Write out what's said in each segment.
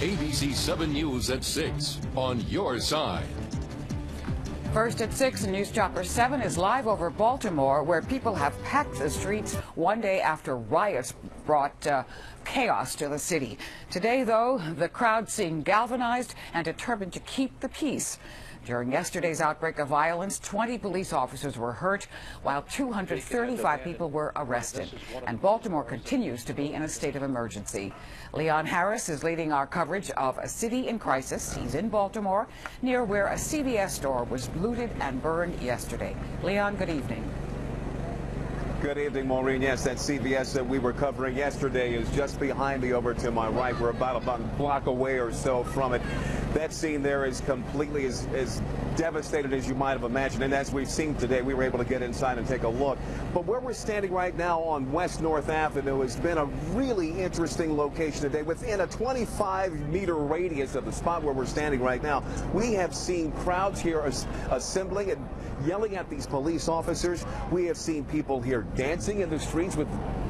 ABC 7 News at 6 on your side. First at 6, News Chopper 7 is live over Baltimore, where people have packed the streets one day after riots brought chaos to the city. Today, though, the crowd seemed galvanized and determined to keep the peace. During yesterday's outbreak of violence, 20 police officers were hurt, while 235 people were arrested. And Baltimore continues to be in a state of emergency. Leon Harris is leading our coverage of a city in crisis. He's in Baltimore, near where a CVS store was looted and burned yesterday. Leon, good evening. Good evening, Maureen. Yes, that CVS that we were covering yesterday is just behind me over to my right. We're about a block away or so from it. That scene there is completely as devastated as you might have imagined. And as we've seen today, we were able to get inside and take a look. But where we're standing right now on West North Avenue has been a really interesting location today. Within a 25-meter radius of the spot where we're standing right now, we have seen crowds here assembling and yelling at these police officers. We have seen people here dancing in the streets with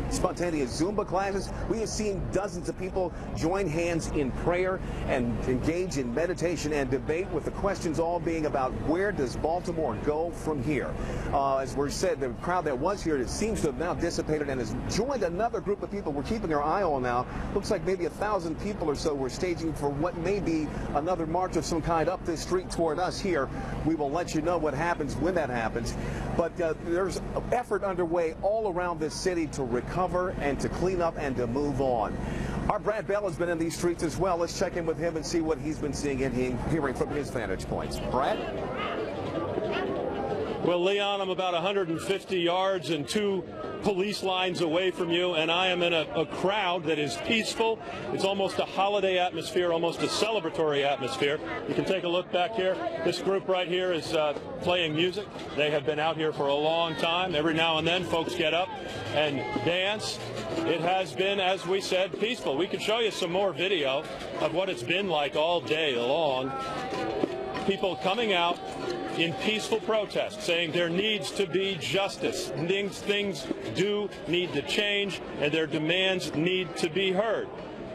spontaneous Zumba classes. We have seen dozens of people join hands in prayer and engage in meditation and debate, with the questions all being about where does Baltimore go from here. As we said, the crowd that was here, it seems to have now dissipated and has joined another group of people we're keeping our eye on now. Looks like maybe 1,000 people or so were staging for what may be another march of some kind up this street toward us here. We will let you know what happens when that happens. But there's an effort underway all around this city to recover and to clean up and to move on. Our Brad Bell has been in these streets as well. Let's check in with him and see what he's been seeing and hearing from his vantage points. Brad? Well, Leon, I'm about 150 yards and 2 police lines away from you, and I am in a crowd that is peaceful. It's almost a holiday atmosphere, almost a celebratory atmosphere. You can take a look back here. This group right here is playing music. They have been out here for a long time. Every now and then, folks get up and dance. It has been, as we said, peaceful. We could show you some more video of what it's been like all day long. People coming out in peaceful protest, saying there needs to be justice. Things do need to change, and their demands need to be heard.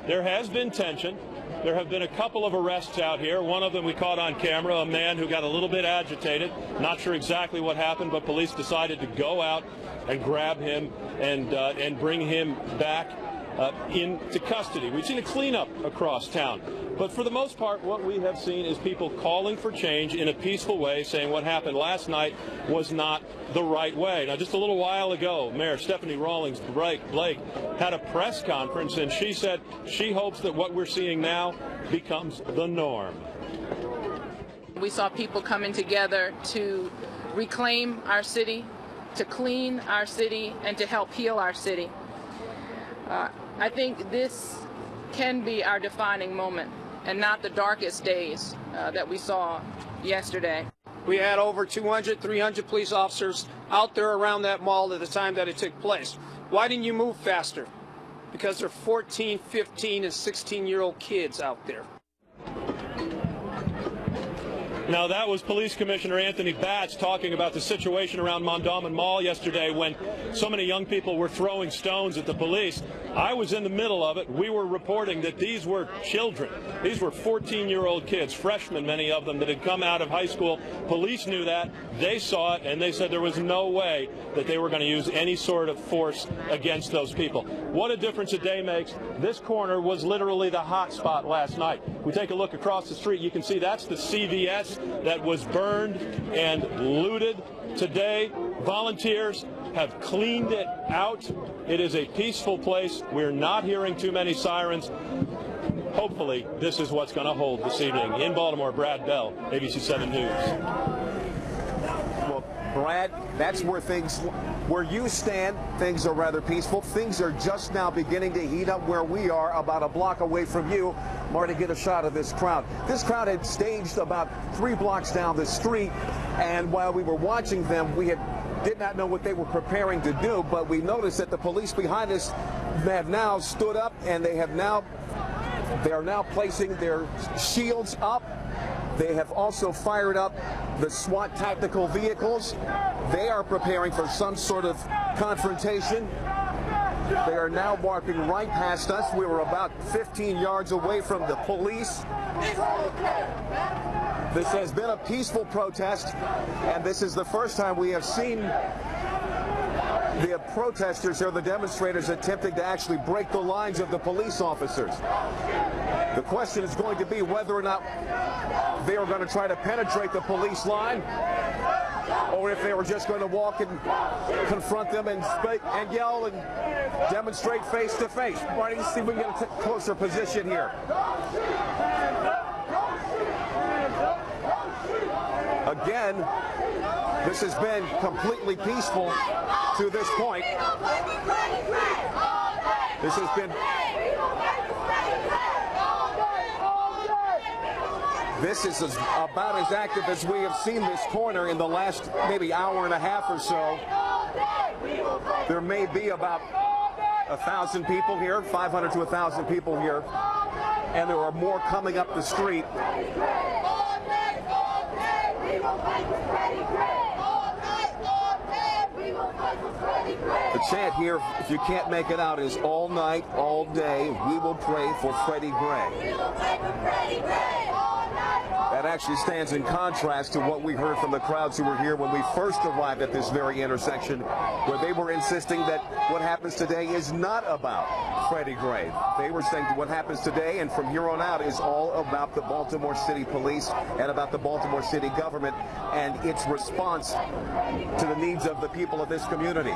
There has been tension. There have been a couple of arrests out here. One of them we caught on camera, a man who got a little bit agitated. Not sure exactly what happened, but police decided to go out and grab him and bring him back into custody. We've seen a cleanup across town. But for the most part, what we have seen is people calling for change in a peaceful way, saying what happened last night was not the right way. Now, just a little while ago, Mayor Stephanie Rawlings Blake had a press conference, and she said she hopes that what we're seeing now becomes the norm. We saw people coming together to reclaim our city, to clean our city, and to help heal our city. I think this can be our defining moment, and not the darkest days that we saw yesterday. We had over 200, 300 police officers out there around that mall at the time that it took place. Why didn't you move faster? Because there are 14, 15, and 16-year-old kids out there. Now, that was Police Commissioner Anthony Batts talking about the situation around Mondawmin Mall yesterday when so many young people were throwing stones at the police. I was in the middle of it. We were reporting that these were children. These were 14-year-old kids, freshmen, many of them, that had come out of high school. Police knew that. They saw it, and they said there was no way that they were going to use any sort of force against those people. What a difference a day makes. This corner was literally the hot spot last night. We take a look across the street. You can see that's the CVS that was burned and looted. Today, volunteers have cleaned it out. It is a peaceful place. We're not hearing too many sirens. Hopefully, this is what's going to hold this evening. In Baltimore, Brad Bell, ABC 7 News. Well, Brad, that's where you stand, things are rather peaceful. Things are just now beginning to heat up where we are, about a block away from you. More to get a shot of this crowd. This crowd had staged about 3 blocks down the street, and while we were watching them, we did not know what they were preparing to do, but we noticed that the police behind us have now stood up, and they are now placing their shields up. They have also fired up the SWAT tactical vehicles. They are preparing for some sort of confrontation. They are now walking right past us. We were about 15 yards away from the police. This has been a peaceful protest, and this is the first time we have seen the protesters or the demonstrators attempting to actually break the lines of the police officers. The question is going to be whether or not they are going to try to penetrate the police line, or if they were just going to walk and confront them and yell and demonstrate face to face. Marty, see if we can get a closer position here. Again, this has been completely peaceful to this point. This has been about as active as we have seen this corner in the last maybe hour and a half or so. There may be about 1,000 people here, 500 to 1,000 people here, and there are more coming up the street. The chant here, if you can't make it out, is all night, all day, we will pray for Freddie Gray. That actually stands in contrast to what we heard from the crowds who were here when we first arrived at this very intersection, where they were insisting that what happens today is not about Freddie Gray. They were saying what happens today and from here on out is all about the Baltimore City Police and about the Baltimore City government and its response to the needs of the people of this community.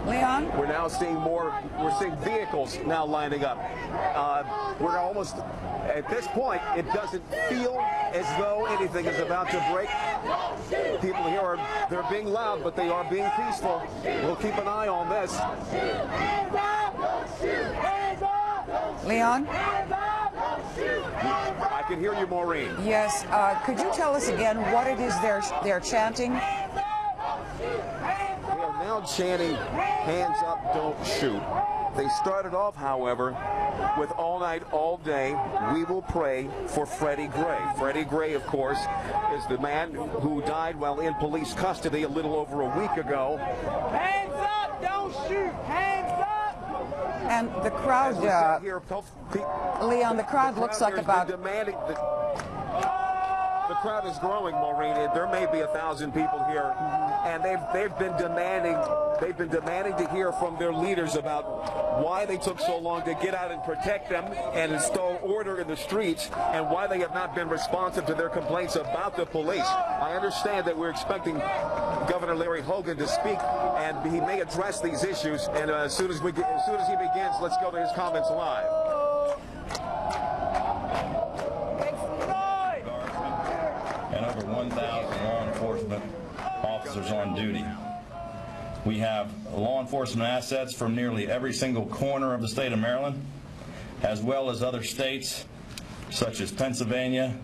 Leon? We're now seeing we're seeing vehicles now lining up. We're almost, at this point, it doesn't feel as though anything is about to break. People here they're being loud, but they are being peaceful. We'll keep an eye on this. Leon? I can hear you, Maureen. Yes. Could you tell us again what it is they're chanting? They are now chanting, hands up, don't shoot. They started off, however, with all night, all day, we will pray for Freddie Gray. Freddie Gray, of course, is the man who died while in police custody a little over a week ago. Hands up, don't shoot, hands up! And the crowd, Leon, the crowd looks like about... The crowd is growing, Maureen. There may be 1,000 people here, and they've been demanding to hear from their leaders about why they took so long to get out and protect them and install order in the streets, and why they have not been responsive to their complaints about the police. I understand that we're expecting Governor Larry Hogan to speak, and he may address these issues. And as soon as he begins, let's go to his comments live. And over 1,000 law enforcement officers on duty. We have law enforcement assets from nearly every single corner of the state of Maryland, as well as other states such as Pennsylvania,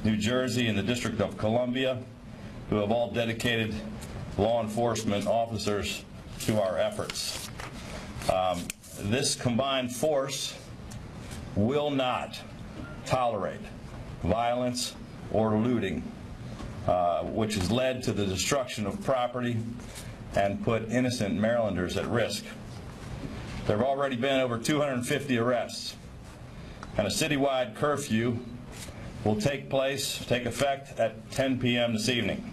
New Jersey, and the District of Columbia, who have all dedicated law enforcement officers to our efforts. This combined force will not tolerate violence or looting, which has led to the destruction of property and put innocent Marylanders at risk. There have already been over 250 arrests, and a citywide curfew will take effect at 10 p.m. this evening.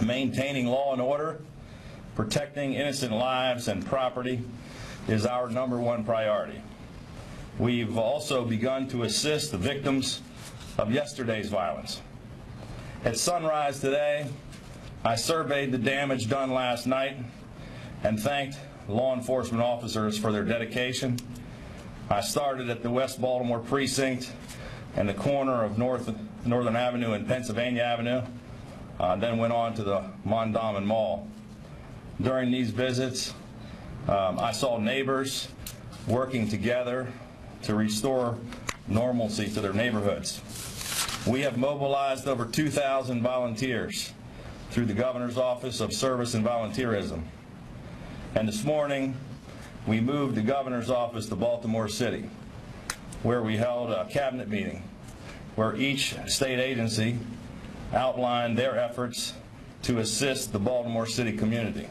Maintaining law and order, protecting innocent lives and property is our #1 priority. We've also begun to assist the victims of yesterday's violence. At sunrise today, I surveyed the damage done last night and thanked law enforcement officers for their dedication. I started at the West Baltimore precinct and the corner of Northern Avenue and Pennsylvania Avenue, then went on to the Mondawmin Mall. During these visits, I saw neighbors working together to restore normalcy to their neighborhoods. We have mobilized over 2,000 volunteers through the Governor's Office of Service and Volunteerism. And this morning, we moved the Governor's Office to Baltimore City, where we held a cabinet meeting, where each state agency outlined their efforts to assist the Baltimore City community.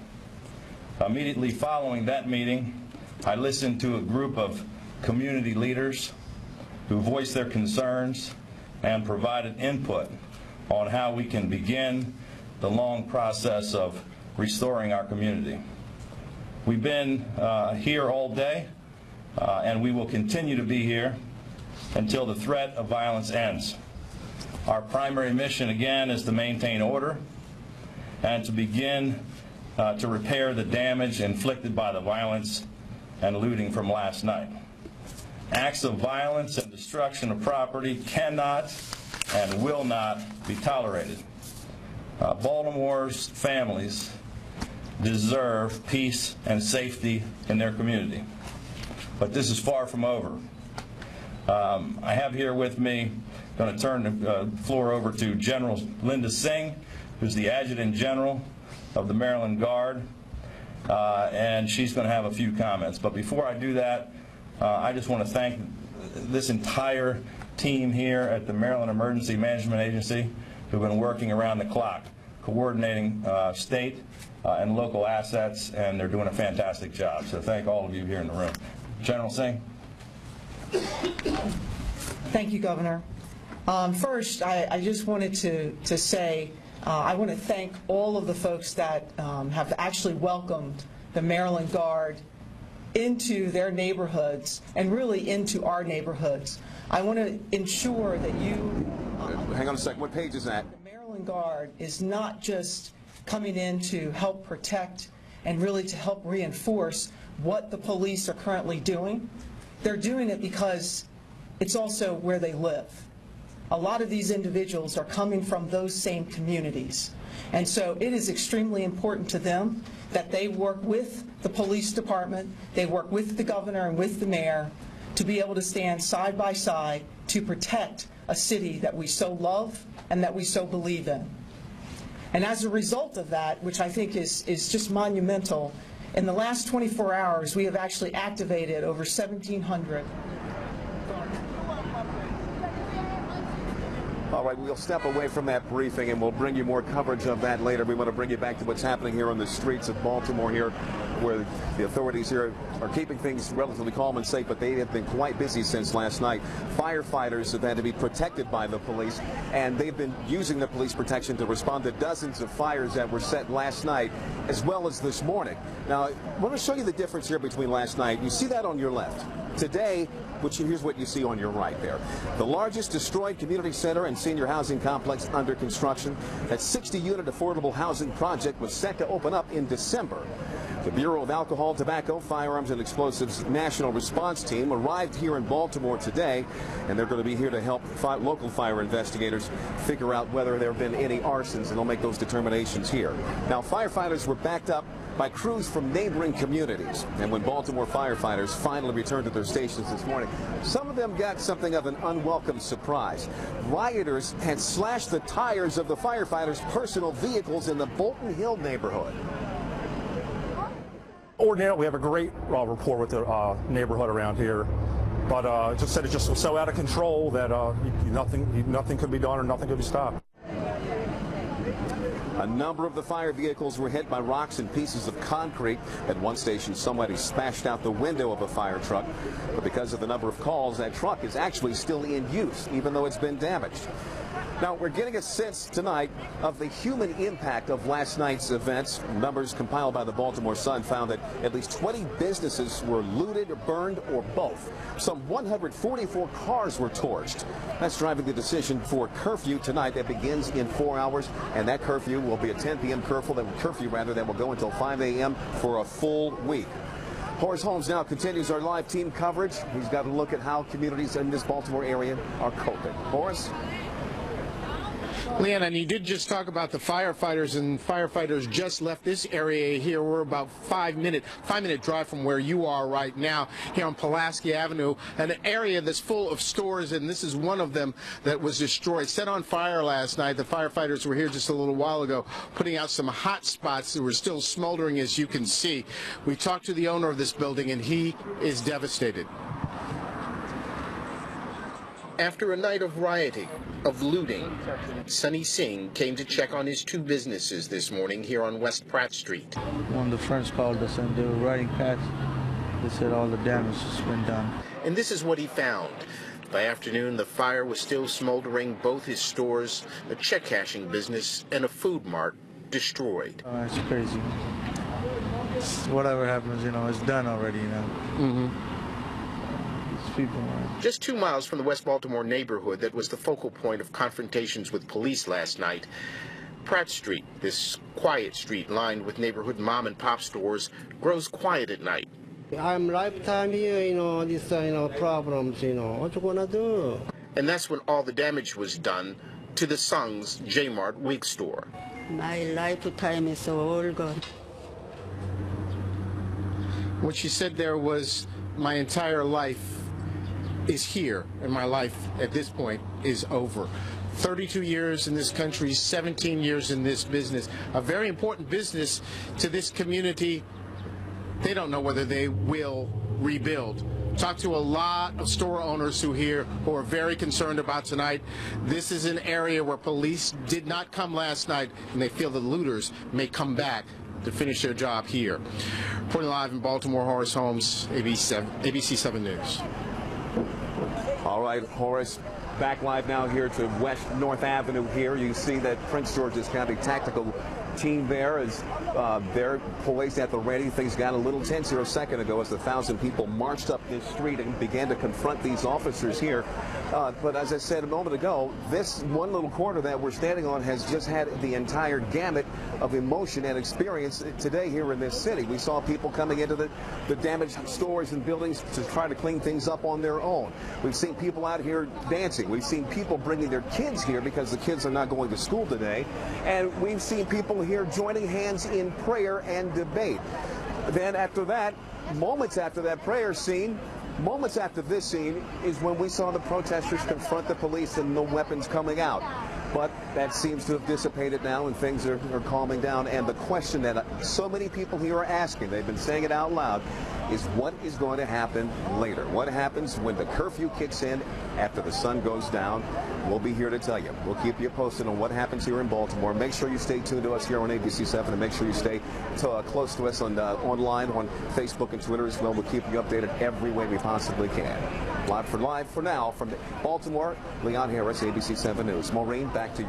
Immediately following that meeting, I listened to a group of community leaders who voiced their concerns and provided input on how we can begin the long process of restoring our community. We've been here all day, and we will continue to be here until the threat of violence ends. Our primary mission, again, is to maintain order and to begin to repair the damage inflicted by the violence and looting from last night. Acts of violence and destruction of property cannot and will not be tolerated. Baltimore's families deserve peace and safety in their community. But this is far from over. I have here with me, going to turn the floor over to General Linda Singh, who's the Adjutant General of the Maryland Guard, and she's going to have a few comments. But before I do that, I just want to thank this entire team here at the Maryland Emergency Management Agency who've been working around the clock, coordinating state and local assets, and they're doing a fantastic job. So thank all of you here in the room. General Singh. Thank you, Governor. First, I just wanted to say I want to thank all of the folks that have actually welcomed the Maryland Guard into their neighborhoods and really into our neighborhoods. I want to ensure that you... Hang on a second. What page is that? The Maryland Guard is not just coming in to help protect and really to help reinforce what the police are currently doing. They're doing it because it's also where they live. A lot of these individuals are coming from those same communities. And so it is extremely important to them that they work with the police department, they work with the governor and with the mayor to be able to stand side by side to protect a city that we so love and that we so believe in. And as a result of that, which I think is just monumental, in the last 24 hours we have actually activated over 1,700. All right, we'll step away from that briefing and we'll bring you more coverage of that later. We want to bring you back to what's happening here on the streets of Baltimore here, where the authorities here are keeping things relatively calm and safe, but they have been quite busy since last night. Firefighters have had to be protected by the police, and they've been using the police protection to respond to dozens of fires that were set last night as well as this morning. Now, I want to show you the difference here between last night. You see that on your left. Today, here's what you see on your right there. The largest destroyed community center and senior housing complex under construction. That 60-unit affordable housing project was set to open up in December. The Bureau of Alcohol, Tobacco, Firearms, and Explosives National Response Team arrived here in Baltimore today, and they're going to be here to help local fire investigators figure out whether there have been any arsons, and they'll make those determinations here. Now, firefighters were backed up by crews from neighboring communities, and when Baltimore firefighters finally returned to their stations this morning, some of them got something of an unwelcome surprise. Rioters had slashed the tires of the firefighters' personal vehicles in the Bolton Hill neighborhood. Ordinarily, we have a great rapport with the neighborhood around here, but just said it just was so out of control that nothing could be done or nothing could be stopped. A number of the fire vehicles were hit by rocks and pieces of concrete. At one station, somebody smashed out the window of a fire truck. But because of the number of calls, that truck is actually still in use, even though it's been damaged. Now, we're getting a sense tonight of the human impact of last night's events. Numbers compiled by the Baltimore Sun found that at least 20 businesses were looted, or burned, or both. Some 144 cars were torched. That's driving the decision for curfew tonight that begins in 4 hours, and that curfew will be a 10 p.m. curfew that will go until 5 a.m. for a full week. Horace Holmes now continues our live team coverage. He's got a look at how communities in this Baltimore area are coping. Horace? Leanna, and you did just talk about the firefighters, and firefighters just left this area here. We're about 5-minute drive from where you are right now, here on Pulaski Avenue, an area that's full of stores, and this is one of them that was destroyed, set on fire last night. The firefighters were here just a little while ago, putting out some hot spots that were still smoldering, as you can see. We talked to the owner of this building, and he is devastated. After a night of rioting, of looting, Sunny Singh came to check on his two businesses this morning here on West Pratt Street. One of the friends called us and they were writing past. They said all the damage has been done. And this is what he found. By afternoon, the fire was still smoldering. Both his stores, a check cashing business, and a food mart destroyed. It's crazy. Whatever happens, it's done already, People, Just 2 miles from the West Baltimore neighborhood that was the focal point of confrontations with police last night, Pratt Street, this quiet street lined with neighborhood mom and pop stores, grows quiet at night. I'm lifetime here, these problems, what you gonna do? And that's when all the damage was done to the Sung's J-Mart wig store. My lifetime is all gone. What she said there was, my entire life is here, and my life at this point is over. 32 years in this country, 17 years in this business, a very important business to this community. They don't know whether they will rebuild. Talked to a lot of store owners who are very concerned about tonight. This is an area where police did not come last night, and they feel the looters may come back to finish their job here. Reporting live in Baltimore, Horace Holmes, ABC 7 News. All right, Horace, back live now here to West North Avenue here. You see that Prince George's County Tactical Team there is they're poised at the ready. Things got a little tense here a second ago as 1,000 people marched up this street and began to confront these officers here. But as I said a moment ago, this one little corner that we're standing on has just had the entire gamut of emotion and experience today here in this city. We saw people coming into the damaged stores and buildings to try to clean things up on their own. We've seen people out here dancing. We've seen people bringing their kids here because the kids are not going to school today. And we've seen people here joining hands in prayer and debate. Then after that, moments after that prayer scene, moments after this scene is when we saw the protesters confront the police and no weapons coming out. But that seems to have dissipated now and things are calming down. And the question that so many people here are asking, they've been saying it out loud, is what is going to happen later? What happens when the curfew kicks in after the sun goes down? We'll be here to tell you. We'll keep you posted on what happens here in Baltimore. Make sure you stay tuned to us here on ABC 7 and make sure you stay close to us on online on Facebook and Twitter as well. We'll keep you updated every way we possibly can. Live for now from Baltimore, Leon Harris, ABC 7 News. Maureen, back to you.